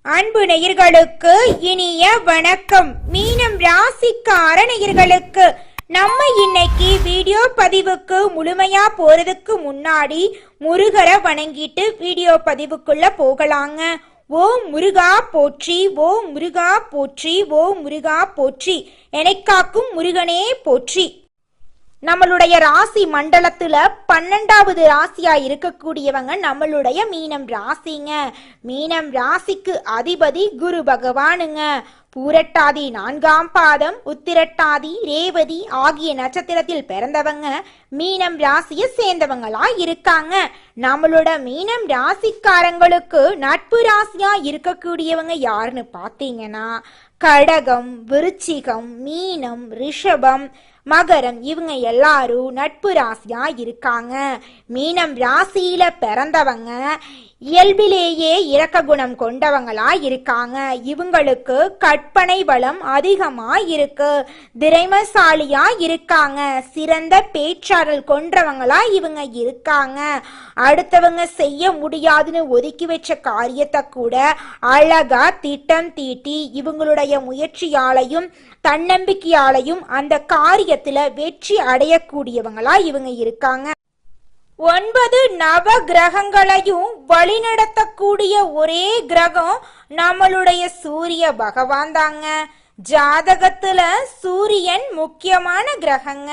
அன்பு நேயர்களுக்கு இனிய வணக்கம். மீனம் ராசிக்கார நேயர்களுக்கு நம்ம இன்னைக்கு வீடியோ பதிவுக்கு முழுமையா போறதுக்கு முன்னாடி முருகரை வணங்கிட்டு வீடியோ பதிவுக்குள்ள போகலாங்க. ஓம் முருகா போற்றி, ஓம் முருகா போற்றி, ஓம் முருகா போற்றி, எனக்காக்கும் முருகனே போற்றி. நம்மளுடைய ராசி மண்டலத்துல 12வது ராசியா இருக்கக்கூடியவங்க நம்மளுடைய மீனம் ராசிங்க. மீனம் ராசிக்கு அதிபதி குரு பகவானுங்க. பூரட்டாதி 4ஆம் பாதம், உத்திரட்டாதி, ரேவதி ஆகிய நட்சத்திரத்தில் பிறந்தவங்க மீனம் ராசியை சேர்ந்தவங்களா இருக்காங்க. நம்மளோட மீனம் ராசிக்காரங்களுக்கு நட்பு ராசியா இருக்கக்கூடியவங்க யாருன்னு பாத்தீங்கன்னா கடகம், விருச்சிகம், மீனம், ரிஷபம், மகரம், இவங்க எல்லாரும் நட்பு ராசியா இருக்காங்க. மீனம் ராசியில பிறந்தவங்க இயல்பிலேயே இரக்க குணம் கொண்டவங்களா இருக்காங்க. இவங்களுக்கு கற்பனை வளம் அதிகமா இருக்கு, திறமைசாலியா இருக்காங்க, சிறந்த பேச்சாற்றல் கொண்டவங்களா இவங்க இருக்காங்க. அடுத்தவங்க செய்ய முடியாதுன்னு ஒதுக்கி வச்ச காரியத்தை கூட அழகா திட்டம் தீட்டி இவங்களுடைய முயற்சியாலையும் தன்னம்பிக்கையாலையும் அந்த காரியத்துல வெற்றி அடையக்கூடியவங்களா இவங்க இருக்காங்க. 9 நவ கிரகங்களையும் வழிநடத்தக்கூடிய ஒரே கிரகம் நம்மளுடைய சூரிய பகவான் தாங்க. ஜாதகத்துல சூரியன் முக்கியமான கிரகங்க.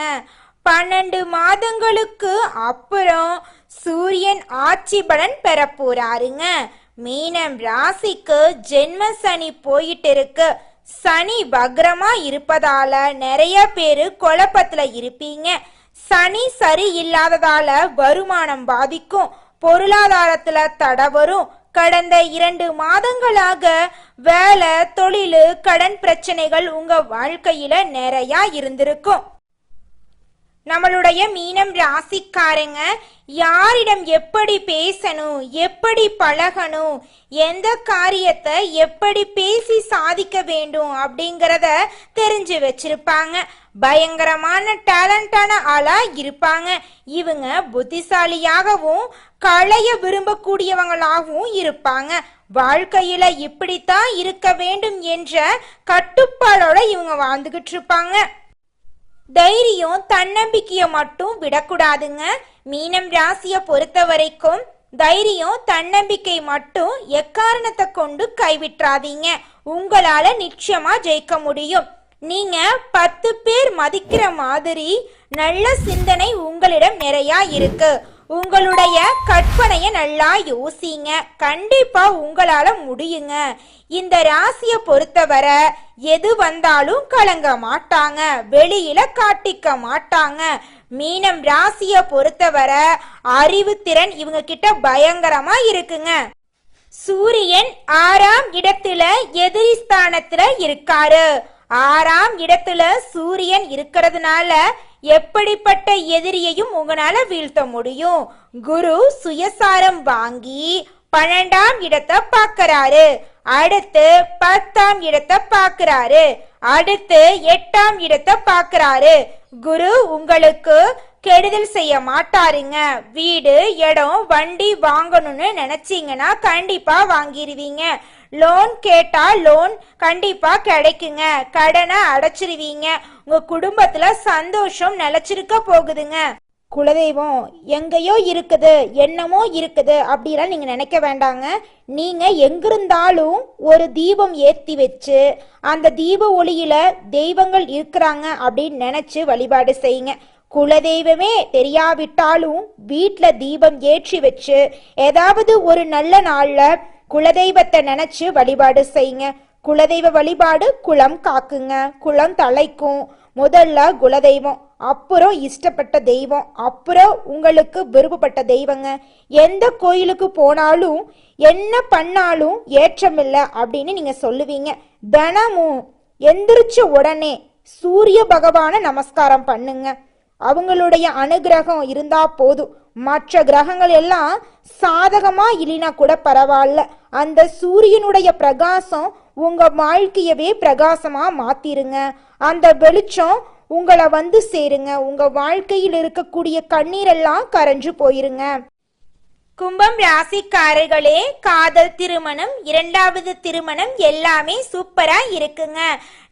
12 மாதங்களுக்கு அப்புறம் சூரியன் ஆட்சி பலன் பெற போறாருங்க. மீனம் ராசிக்கு ஜென்ம சனி போயிட்டு இருக்கு. சனி வக்ரமா இருப்பதால நிறைய பேரு குழப்பத்துல இருப்பீங்க. சனி சரி இல்லாததால வருமானம் பாதிக்கும், பொருளாதாரத்துல தடை வரும். கடந்த 2 மாதங்களாக வேலை, தொழில், கடன் பிரச்சனைகள் உங்க வாழ்க்கையில நிறைய இருந்திருக்கும். நம்மளுடைய மீனம் ராசிக்காரங்க யாரிடம் எப்படி பேசணும், எப்படி பழகணும், எந்த காரியத்தை எப்படி பேசி சாதிக்க வேண்டும் அப்படிங்கிறத தெரிஞ்சு வச்சிருப்பாங்க. பயங்கரமான டேலண்டான ஆளா இருப்பாங்க. இவங்க புத்திசாலியாகவும் களைய விரும்பக்கூடியவங்களாகவும் இருப்பாங்க. வாழ்க்கையில இப்படித்தான் இருக்க வேண்டும் என்ற கட்டுப்பாடோட இவங்க வாழ்ந்துகிட்டு இருப்பாங்க. தைரியம், தன்னம்பிக்கைய மட்டும் விடக்கூடாதுங்க. மீனம் ராசிய பொறுத்த வரைக்கும் தைரியம், தன்னம்பிக்கை மட்டும் எக்காரணத்தை கொண்டு கைவிட்றாதீங்க. உங்களால நிச்சயமா ஜெயிக்க முடியும். நீங்க 10 பேர் மதிக்கிற மாதிரி நல்ல சிந்தனை உங்களிடம் நிறைய இருக்கு. உங்களுடைய கற்பனைய நல்லா யோசிங்க, கண்டிப்பா உங்களால முடியுங்க. இந்த ராசிய பொறுத்தவரை எது வந்தாலும் கலங்க மாட்டாங்க, வெளியில காட்டிக்க மாட்டாங்க. மீனம் ராசிய பொறுத்தவரை அறிவு திறன் இவங்க கிட்ட பயங்கரமா இருக்குங்க. சூரியன் 6ஆம் இடத்துல எதிரி ஸ்தானத்துல இருக்காரு. 6ஆம் இடத்துல சூரியன் இருக்கிறதுனால எப்படிப்பட்ட எதிரியையும் உங்களால வீழ்த்த முடியும். குரு சுயசாரம் வாங்கி 12ஆம் இடத்தை பார்க்கறாரு, அடுத்து 10ஆம் இடத்தை பார்க்கறாரு, அடுத்து 8ஆம் இடத்தை பார்க்கறாரு. குரு உங்களுக்கு கெடுதல் செய்ய மாட்டாருங்க. வீடு, இடம், வண்டி வாங்கணும்னு நினைச்சீங்கன்னா கண்டிப்பா வாங்கிடுவீங்க. லோன் கேட்டா லோன் கண்டிப்பா கிடைக்குங்க. கடனை அடைச்சிருவீங்க. உங்க குடும்பத்துல சந்தோஷம் நிலைச்சிருக்க போகுதுங்க. குலதெய்வம் எங்கேயோ இருக்குது, என்னமோ இருக்குது அப்படிலாம் நீங்க நினைக்க வேண்டாங்க. நீங்க எங்கிருந்தாலும் ஒரு தீபம் ஏத்தி வச்சு அந்த தீப ஒளியில தெய்வங்கள் இருக்கிறாங்க அப்படின்னு நினைச்சு வழிபாடு செய்யுங்க. குலதெய்வமே தெரியாவிட்டாலும் வீட்டுல தீபம் ஏற்றி வச்சு ஏதாவது ஒரு நல்ல நாள்ல குலதெய்வத்தை நினைச்சு வழிபாடு செய்யுங்க. குலதெய்வ வழிபாடு குலம் காக்குங்க, குலம் தலைக்கும். முதல்ல குலதெய்வம், அப்புறம் இஷ்டப்பட்ட தெய்வம், அப்புறம் உங்களுக்கு விருப்பப்பட்ட தெய்வங்க. எந்த கோயிலுக்கு போனாலும் என்ன பண்ணாலும் ஏற்றமில்லை அப்படின்னு நீங்க சொல்லுவீங்க. தினமும் எந்திரிச்ச உடனே சூரிய பகவான நமஸ்காரம் பண்ணுங்க. அவங்களுடைய அனுகிரகம் இருந்தா போதும். மற்ற கிரகங்கள் எல்லாம் சாதகமா இல்லைனா கூட பரவாயில்ல, அந்த சூரியனுடைய பிரகாசம் உங்க வாழ்க்கையவே பிரகாசமா மாத்திருங்க. அந்த வெளிச்சம் உங்களை வந்து சேருங்க. உங்க வாழ்க்கையில் இருக்கக்கூடிய கண்ணீரெல்லாம் கரைஞ்சு போயிருங்க. கும்பம் ராசிக்காரர்களே, காதல் திருமணம், இரண்டாவது திருமணம் எல்லாமே சூப்பரா இருக்குங்க.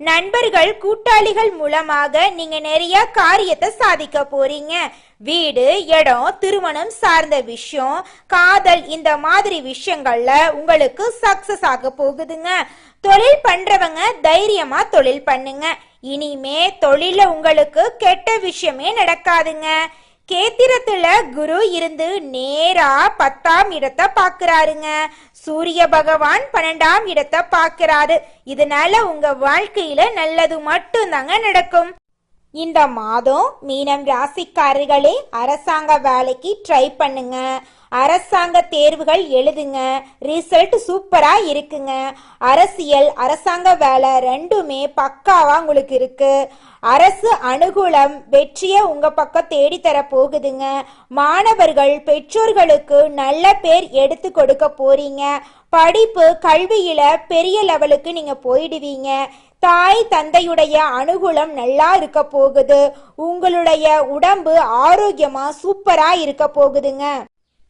நண்பர்கள் கூட்டாளிகள் மூலமாக நீங்க நிறைய காரியத்தை சாதிக்க போறீங்க. வீடு, இடம், திருமணம் சார்ந்த விஷயம், காதல், இந்த மாதிரி விஷயங்கள்ல உங்களுக்கு சக்சஸ் ஆக போகுதுங்க. தொழில் பண்றவங்க தைரியமா தொழில் பண்ணுங்க. இனிமே தொழில உங்களுக்கு கெட்ட விஷயமே நடக்காதுங்க. கேத்திரத்துல குரு இருந்து நேரா 10ஆம் இடத்தை பாக்குறாருங்க. சூரிய பகவான் 12ஆம் இடத்தை பாக்குறாரு. இதனால உங்க வாழ்க்கையில நல்லது மட்டும் தாங்க நடக்கும். இந்த மாதம் மீனம் ராசிக்காரர்களே, அரசாங்க வேலைக்கு ட்ரை பண்ணுங்க. அரசாங்க தேர்வுகள் எழுதுங்க. ரிசல்ட் சூப்பரா இருக்குங்க. அரசியல், அரசாங்க வேலை ரெண்டுமே பக்காவா உங்களுக்கு இருக்கு. அரசு அனுகூலம் வெற்றியை உங்க பக்கம் தேடி தர போகுதுங்க. மாணவர்கள் பெற்றோர்களுக்கு நல்ல பேர் எடுத்து கொடுக்க போறீங்க. படிப்பு, கல்வியில பெரிய லெவலுக்கு நீங்க போயிடுவீங்க. தாய் தந்தையுடைய அனுகூலம் நல்லா இருக்க போகுது. உங்களுடைய உடம்பு ஆரோக்கியமா சூப்பரா இருக்க போகுதுங்க.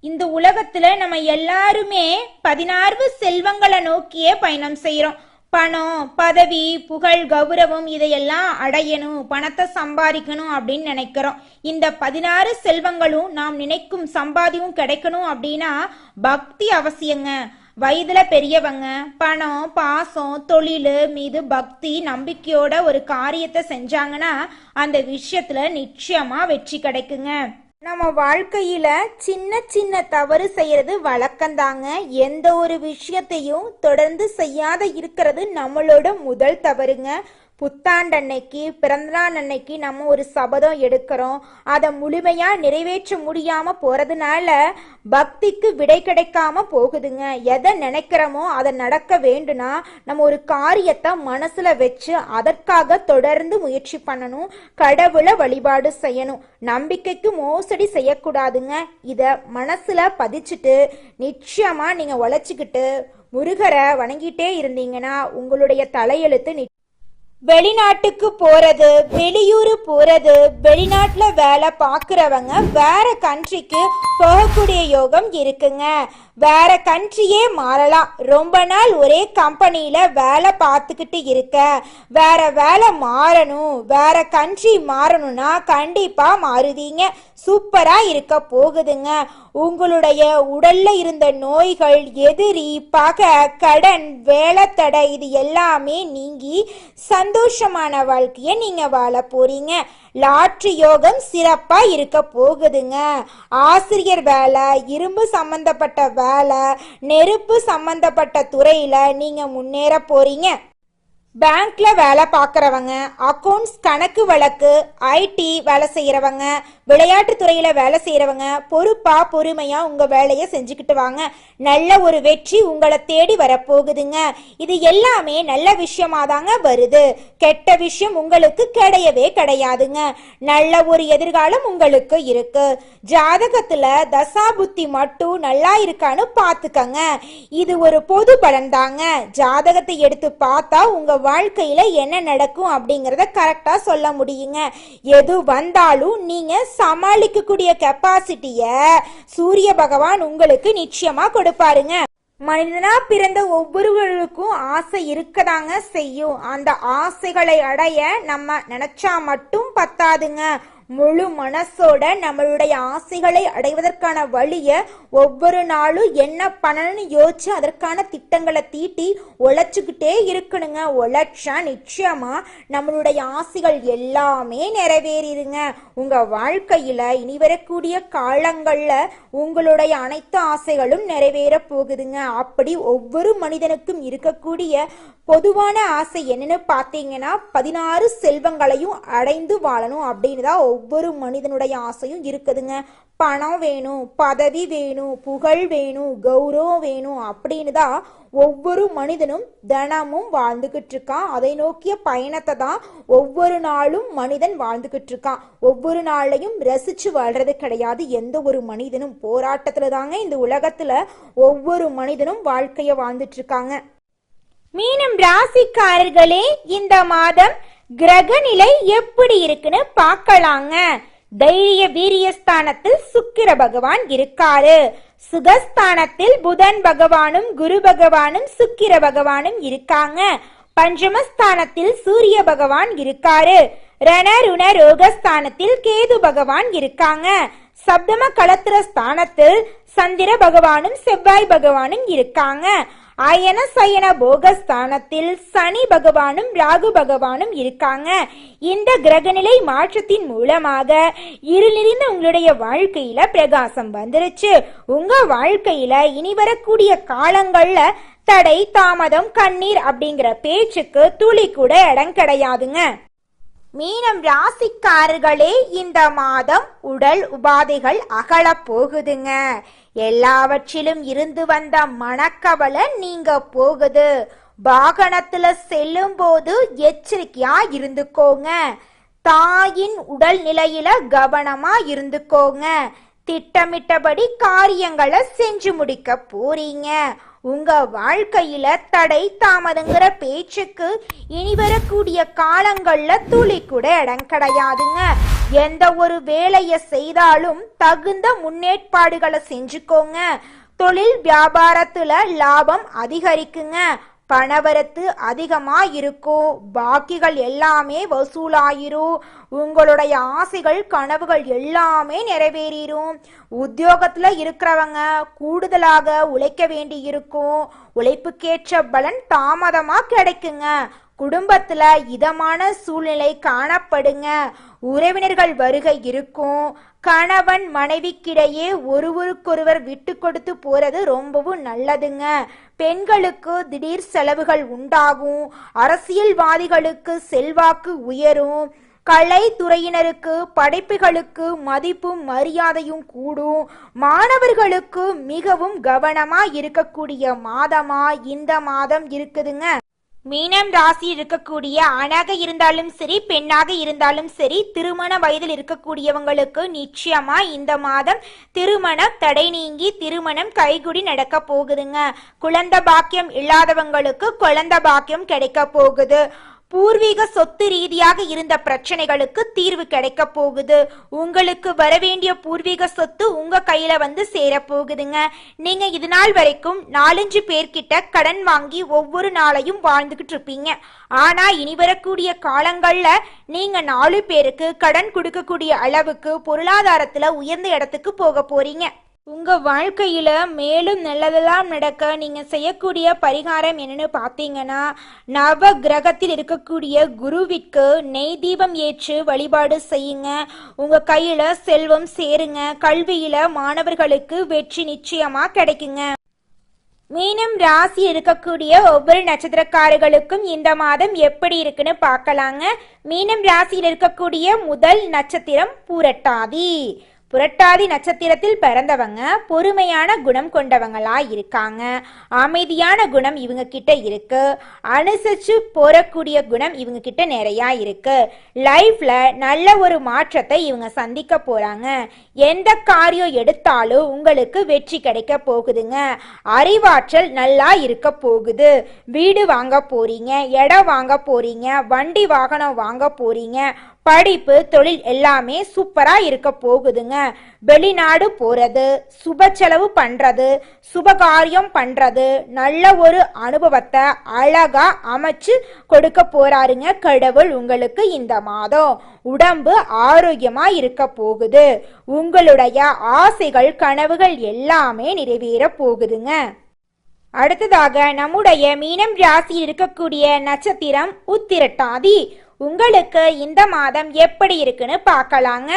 இந்த உலகத்துல நம்ம எல்லாருமே 16 செல்வங்களை நோக்கியே பயணம் செய்யறோம். பணம், பதவி, புகழ், கௌரவம் இதையெல்லாம் அடையணும், பணத்தை சம்பாதிக்கணும் அப்படின்னு நினைக்கிறோம். இந்த 16 செல்வங்களும் நாம் நினைக்கும் சம்பாதியும் கிடைக்கணும் அப்படின்னா பக்தி அவசியங்க. வயதுல பெரியவங்க பணம், பாசம், தொழில் மீது பக்தி, நம்பிக்கையோட ஒரு காரியத்தை செஞ்சாங்கன்னா அந்த விஷயத்துல நிச்சயமா வெற்றி கிடைக்குங்க. நம்ம வாழ்க்கையில சின்ன சின்ன தவறு செய்யறது வழக்கம்தாங்க. எந்த ஒரு விஷயத்தையும் தொடர்ந்து செய்யாத இருக்கிறது நம்மளோட முதல் தவறுங்க. புத்தாண்டன்னைக்கு, பிறந்தநாள் அன்னைக்கு நம்ம ஒரு சபதம் எடுக்கிறோம். அதை முழுமையா நிறைவேற்ற முடியாம போறதுனால பக்திக்கு விடை கிடைக்காம போகுதுங்க. எதை நினைக்கிறோமோ அதை நடக்க வேண்டும்னா நம்ம ஒரு காரியத்தை மனசுல வச்சு அதற்காக தொடர்ந்து முயற்சி பண்ணணும். கடவுளை வழிபாடு செய்யணும். நம்பிக்கைக்கு மோசடி செய்யக்கூடாதுங்க. இத மனசுல பதிச்சுட்டு நிச்சயமா நீங்க உழைச்சிக்கிட்டு முருகரை வணங்கிட்டே இருந்தீங்கன்னா உங்களுடைய தலையெழுத்து வெளிநாட்டுக்கு போறது, வெளியூர் போறது, வெளிநாட்டுல வேலை பார்க்குறவங்க வேற கண்ட்ரிக்கு போகக்கூடிய யோகம் இருக்குங்க. வேற கண்ட்ரியே மாறலாம். ரொம்ப நாள் ஒரே கம்பெனியில வேலை பார்த்துக்கிட்டு இருக்க, வேற வேலை மாறணும், வேற கண்ட்ரி மாறணும்னா கண்டிப்பா மாறுவீங்க. சூப்பரா இருக்க போகுதுங்க. உங்களுடைய உடல்ல இருந்த நோய்கள், எதிரி, பகை, கடன், வேலை தடை இது எல்லாமே நீங்கி சந்தோஷமான வாழ்க்கைய நீங்க வாழ போறீங்க. லாட்ரி யோகம் சிறப்பா இருக்க போகுதுங்க. ஆசிரியர் வேலை, இரும்பு சம்பந்தப்பட்ட வேலை, நெருப்பு சம்பந்தப்பட்ட துறையில நீங்க முன்னேற போறீங்க. பேங்க்ல வேலை பார்க்குறவங்க, அக்கௌண்ட்ஸ், கணக்கு வழக்கு, ஐடி வேலை செய்கிறவங்க, விளையாட்டு துறையில வேலை செய்கிறவங்க பொறுப்பா பொறுமையா உங்க வேலையை செஞ்சுக்கிட்டு வாங்க. நல்ல ஒரு வெற்றி உங்களை தேடி வரப்போகுதுங்க. இது எல்லாமே நல்ல விஷயமா தாங்க வருது. கெட்ட விஷயம் உங்களுக்கு கிடையவே கிடையாதுங்க. நல்ல ஒரு எதிர்காலம் உங்களுக்கு இருக்கு. ஜாதகத்துல தசாபுத்தி மட்டும் நல்லா இருக்கான்னு பார்த்துக்கங்க. இது ஒரு பொது பலன் தாங்க. ஜாதகத்தை எடுத்து பார்த்தா உங்க வாழ்க்கையில என்ன நடக்கும் அப்படிங்கறத கரெக்டா சொல்ல முடியுங்க. எது வந்தாலும் நீங்க சமாளிக்கக்கூடிய கெப்பாசிட்டிய சூரிய பகவான் உங்களுக்கு நிச்சயமா கொடுப்பாருங்க. மனிதனா பிறந்த ஒவ்வொருவருக்கும் ஆசை இருக்கதாங்க செய்யும். அந்த ஆசைகளை அடைய நம்ம நினைச்சா மட்டும் பத்தாதுங்க. முழு மனசோட நம்மளுடைய ஆசைகளை அடைவதற்கான வழிய ஒவ்வொரு நாளும் என்ன பண்ணணும்னு யோசிச்சு அதற்கான திட்டங்களை தீட்டி உழைச்சுக்கிட்டே இருக்கணுங்க. உழைச்சா நிச்சயமா நம்மளுடைய ஆசைகள் எல்லாமே நிறைவேறிடுங்க. உங்க வாழ்க்கையில இனி வரக்கூடிய காலங்கள்ல உங்களுடைய அனைத்து ஆசைகளும் நிறைவேற போகுதுங்க. அப்படி ஒவ்வொரு மனிதனுக்கும் இருக்கக்கூடிய பொதுவான ஆசை என்னன்னு பார்த்தீங்கன்னா 16 செல்வங்களையும் அடைந்து வாழணும் அப்படின்னு தான் ஒவ்வொரு மனிதனுடைய ஆசையும் இருக்குதுங்க. பணம் வேணும், பதவி வேணும், புகழ் வேணும், கௌரவம் வேணும் அப்படின்னு தான் ஒவ்வொரு மனிதனும் தினமும் வாழ்ந்துகிட்டு இருக்கான். அதை நோக்கிய பயணத்தை தான் ஒவ்வொரு நாளும் மனிதன் வாழ்ந்துகிட்டு இருக்கான். ஒவ்வொரு நாளையும் ரசிச்சு வாழ்றது கிடையாது. எந்த ஒரு மனிதனும் போராட்டத்துல தாங்க இந்த உலகத்துல ஒவ்வொரு மனிதனும் வாழ்க்கைய வாழ்ந்துட்டு இருக்காங்க. மீனம் ராசிக்காரர்களே, இந்த மாதம் கிரக நிலை எப்படி இருக்குன்னு பார்க்கலாங்க. தைரிய வீரியஸ்தானத்தில் சுக்கிர பகவான் இருக்காரு. சுகஸ்தானத்தில் புதன் பகவானும் குரு பகவானும் சுக்கிர பகவானும் இருக்காங்க. பஞ்சமஸ்தானத்தில் சூரிய பகவான் இருக்காரு. ரண ருண ரோகஸ்தானத்தில் கேது பகவான் இருக்காங்க. சப்தம களத்திர ஸ்தானத்தில் சந்திர பகவானும் செவ்வாய் பகவானும் இருக்காங்க. அயன சயன போகஸ்தானத்தில் சனி பகவானும் ராகு பகவானும் இருக்காங்க. இந்த கிரகநிலை மாற்றத்தின் மூலமாக இருள் நிறைந்த உங்களுடைய வாழ்க்கையில பிரகாசம் வந்துருச்சு. உங்க வாழ்க்கையில இனி வரக்கூடிய காலங்கள்ல தடை தாமதம் கண்ணீர் அப்படிங்கிற பேச்சுக்கு துளி கூட இடம் கிடையாதுங்க. மீனம் ராசிக்காரர்களே, இந்த மாதம் உடல் உபாதைகள் அகல போகுதுங்க. எல்லாவற்றிலும் இருந்து வந்த மனக்கவலை நீங்க போகுது. வாகனத்துல செல்லும் போது எச்சரிக்கையா இருந்துக்கோங்க. தாயின் உடல் நிலையில கவனமா இருந்துக்கோங்க. திட்டமிட்டபடி காரியங்களை செஞ்சு முடிக்க போறீங்க. உங்க வாழ்க்கையில தடை தாமதங்கிற பேச்சுக்கு இனி வரக்கூடிய காலங்கள்ல துளி கூட இடம் கிடையாதுங்க. எந்த ஒரு வேலையை செய்தாலும் தகுந்த முன்னேற்பாடுகளை செஞ்சுக்கோங்க. தொழில் வியாபாரத்துல லாபம் அதிகரிக்குங்க. பணவரத்து அதிகமா இருக்கும். பாக்கிகள் எல்லாமே வசூலாயிரும். உங்களுடைய ஆசைகள் கனவுகள் எல்லாமே நிறைவேறிடும். உத்தியோகத்துல இருக்கிறவங்க கூடுதலாக உழைக்க வேண்டி இருக்கும். உழைப்புக்கேற்ற பலன் தாமதமா கிடைக்குங்க. குடும்பத்துல இதமான சூழ்நிலை காணப்படுங்க. உறவினர்கள் வருகை இருக்கும். கணவன் மனைவிக்கிடையே ஒருவருக்கொருவர் விட்டு கொடுத்து போறது ரொம்பவும் நல்லதுங்க. பெண்களுக்கு திடீர் செலவுகள் உண்டாகும். அரசியல்வாதிகளுக்கு செல்வாக்கு உயரும். கலைத்துறையினருக்கு படைப்புகளுக்கு மதிப்பும் மரியாதையும் கூடும். மாணவர்களுக்கு மிகவும் கவனமா இருக்கக்கூடிய மாதமா இந்த மாதம் இருக்குதுங்க. மீனம் ராசி இருக்கக்கூடிய ஆணாக இருந்தாலும் சரி பெண்ணாக இருந்தாலும் சரி திருமண வயதில் இருக்கக்கூடியவங்களுக்கு நிச்சயமா இந்த மாதம் திருமண தடை நீங்கி திருமணம் கைகுடி நடக்க போகுதுங்க. குழந்தை பாக்கியம் இல்லாதவங்களுக்கு குழந்தை பாக்கியம் கிடைக்க போகுது. பூர்வீக சொத்து ரீதியாக இருந்த பிரச்சனைகளுக்கு தீர்வு கிடைக்க போகுது. உங்களுக்கு வரவேண்டிய பூர்வீக சொத்து உங்க கையில வந்து சேர போகுதுங்க. நீங்க இது நாள் வரைக்கும் 4-5 பேர்கிட்ட கடன் வாங்கி ஒவ்வொரு நாளையும் வாழ்ந்துகிட்டு இருப்பீங்க. ஆனா இனி வரக்கூடிய காலங்கள்ல நீங்க 4 பேருக்கு கடன் கொடுக்கக்கூடிய அளவுக்கு பொருளாதாரத்துல உயர்ந்த இடத்துக்கு போக போறீங்க. உங்க வாழ்க்கையில மேலும் நல்லதெல்லாம் நடக்க நீங்க செய்யக்கூடிய பரிகாரம் என்னன்னு பார்த்தீங்கன்னா, நவ கிரகத்தில் இருக்கக்கூடிய குருவிற்கு நெய் தீபம் ஏற்று வழிபாடு செய்யுங்க. உங்க கையில செல்வம் சேருங்க. கல்வியில மாணவர்களுக்கு வெற்றி நிச்சயமா கிடைக்குங்க. மீனம் ராசி இருக்கக்கூடிய ஒவ்வொரு நட்சத்திரக்காரர்களுக்கும் இந்த மாதம் எப்படி இருக்குன்னு பார்க்கலாங்க. மீனம் ராசியில் இருக்கக்கூடிய முதல் நட்சத்திரம் பூரட்டாதி. புரட்டாதி நட்சத்திரத்தில் பிறந்தவங்க பொறுமையான குணம் கொண்டவங்களா இருக்காங்க. அமைதியான குணம் இவங்க கிட்ட இருக்கு. அனுசரிச்சு போறக்கூடிய குணம் இவங்க கிட்ட நிறைய இருக்கு. லைஃப்ல நல்ல ஒரு மாற்றத்தை இவங்க சந்திக்க போறாங்க. எந்த காரியம் எடுத்தாலும் உங்களுக்கு வெற்றி கிடைக்க போகுதுங்க. அறிவாற்றல் நல்லா இருக்க போகுது. வீடு வாங்க போறீங்க, இடம் வாங்க போறீங்க, வண்டி வாகனம் வாங்க போறீங்க. படிப்பு தொழில் எல்லாமே சூப்பரா இருக்க போகுதுங்க. வெளிநாடு போறது, சுப செலவு பண்றது, சுபகாரியம் பண்றது, நல்ல ஒரு அனுபவத்தை அழகா அமைச்சு கொடுக்க போறாருங்க கடவுள் உங்களுக்கு இந்த மாதம். உடம்பு ஆரோக்கியமா இருக்க போகுது. உங்களுடைய ஆசைகள் கனவுகள் எல்லாமே நிறைவேற போகுதுங்க. அடுத்ததாக நம்முடைய மீனம் ராசியில் இருக்கக்கூடிய நட்சத்திரம் உத்திரட்டாதி. உங்களுக்கு இந்த மாதம் எப்படி இருக்குன்னு பார்க்கலாங்க.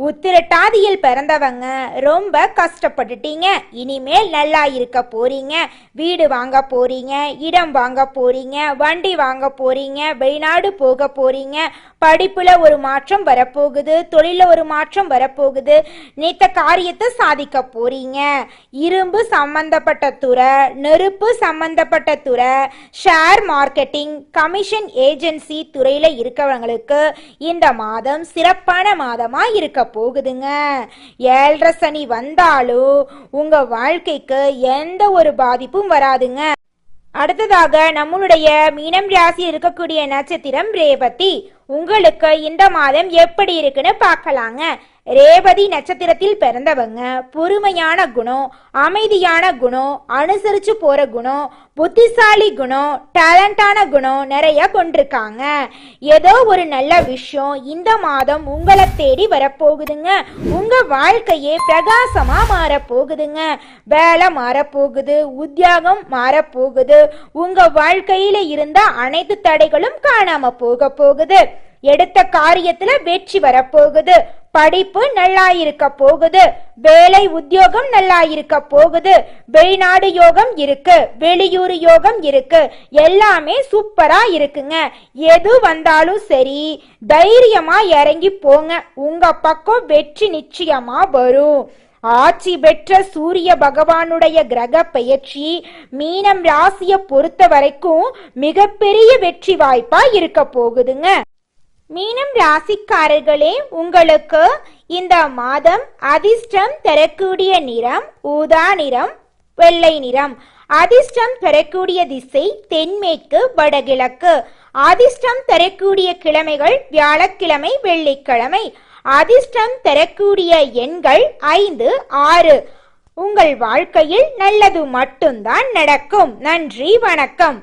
உத்திரட்டாதியில் பிறந்தவங்க ரொம்ப கஷ்டப்பட்டுட்டீங்க. இனிமேல் நல்லா இருக்க போறீங்க. வீடு வாங்க போறீங்க, இடம் வாங்க போறீங்க, வண்டி வாங்க போறீங்க, வெளிநாடு போக போறீங்க. படிப்புல ஒரு மாற்றம் வரப்போகுது. தொழில ஒரு மாற்றம் வரப்போகுது. நினைத்த காரியத்தை சாதிக்க போறீங்க. இரும்பு சம்பந்தப்பட்ட துறை, நெருப்பு சம்பந்தப்பட்ட துறை, ஷேர் மார்க்கெட்டிங், கமிஷன் ஏஜென்சி துறையில இருக்கவங்களுக்கு இந்த மாதம் சிறப்பான மாதமா இருக்க போகுதுங்க. 7.5 சனி வந்தாலும் உங்க வாழ்க்கைக்கு எந்த ஒரு பாதிப்பும் வராதுங்க. அடுத்ததாக நம்மளுடைய மீனம் ராசி இருக்கக்கூடிய நட்சத்திரம் ரேவதி. உங்களுக்கு இந்த மாதம் எப்படி இருக்குன்னு பார்க்கலாங்க. ரேவதி நட்சத்திரத்தில் பிறந்தவங்க பொறுமையான குணம், அமைதியான குணம், அனுசரிச்சு போற குணம், புத்திசாலி குணம், டேலண்டான குணம் நிறைய கொண்டிருக்காங்க. ஏதோ ஒரு நல்ல விஷயம் இந்த மாதம் உங்களை தேடி வரப்போகுதுங்க. உங்க வாழ்க்கையே பிரகாசமா மாறப்போகுதுங்க. வேலை மாறப்போகுது, உத்தியோகம் மாறப்போகுது. உங்க வாழ்க்கையில இருந்த அனைத்து தடைகளும் காணாம போகுது. எடுத்த காரியத்துல வெற்றி வரப்போகுது. படிப்பு நல்லா இருக்க போகுது. வேலை உத்தியோகம் நல்லா இருக்க போகுது. வெளிநாடு யோகம் இருக்கு, வெளியூர் யோகம் இருக்கு. எல்லாமே சூப்பரா இருக்குங்க. எது வந்தாலும் சரி, தைரியமா இறங்கி போங்க. உங்க பக்கம் வெற்றி நிச்சயமா வரும். ஆட்சி பெற்ற சூரிய பகவானுடைய கிரக பெயர்ச்சி மீனம் ராசியை பொறுத்த வரைக்கும் மிகப்பெரிய வெற்றி வாய்ப்பா இருக்க போகுதுங்க. மீனம் ராசிக்காரர்களே, உங்களுக்கு இந்த மாதம் அதிர்ஷ்டம் தரக்கூடிய நிறம் ஊதா நிறம், வெள்ளை நிறம். அதிர்ஷ்டம் தரக்கூடிய திசை தென்மேற்கு வடகிழக்கு. அதிர்ஷ்டம் தரக்கூடிய கிழமைகள் வியாழக்கிழமை, வெள்ளிக்கிழமை. அதிர்ஷ்டம் தரக்கூடிய எண்கள் 5, 6. உங்கள் வாழ்க்கையில் நல்லது மட்டும்தான் நடக்கும். நன்றி, வணக்கம்.